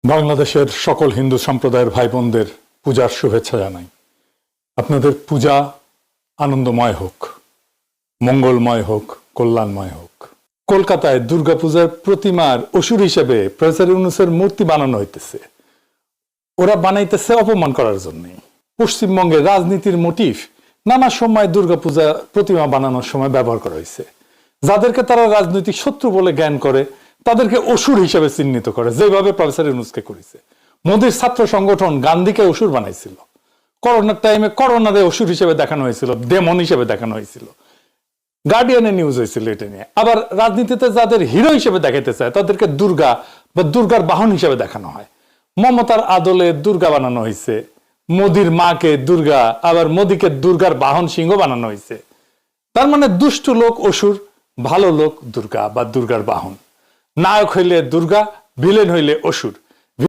বাংলাদেশের সকল হিন্দু সম্প্রদায়ের ভাই বোনদের পূজার শুভেচ্ছা জানাই। আপনাদের পূজা আনন্দময় হোক, মঙ্গলময় হোক, কল্যাণময় হোক। কলকাতায় দুর্গাপূজার প্রতিমার অসুর হিসেবে প্রফেসর ইউনূসের মূর্তি বানানো হইতেছে। ওরা বানাইতেছে অপমান করার জন্য। পশ্চিমবঙ্গের রাজনীতির মোটিভ নানা সময় দুর্গাপূজা প্রতিমা বানানোর সময় ব্যবহার করা হয়েছে। যাদেরকে তারা রাজনৈতিক শত্রু বলে জ্ঞান করে তাদেরকে অসুর হিসেবে চিহ্নিত করে, যেভাবে প্রফেসর ইউনূসকে করেছে। মোদীর ছাত্র সংগঠন গান্ধীকে অসুর বানাইছিল। করোনার টাইমে করোনারে অসুর হিসেবে দেখানো হয়েছিল, ডেমন হিসেবে দেখানো হয়েছিল। গার্ডিয়ানে নিউজ হয়েছিল এটা নিয়ে। আবার রাজনীতিতে যাদের হিরো হিসেবে দেখাতে চায় তাদেরকে দুর্গা বা দুর্গার বাহন হিসেবে দেখানো হয়। মমতার আদলে দুর্গা বানানো হয়েছে, মোদির মাকে দুর্গা, আবার মোদীকে দুর্গার বাহন সিংহ বানানো হয়েছে। তার মানে দুষ্ট লোক অসুর, ভালো লোক দুর্গা বা দুর্গার বাহন। নায়ক হইলে দুর্গা, ভিলেন হইলে অসুর।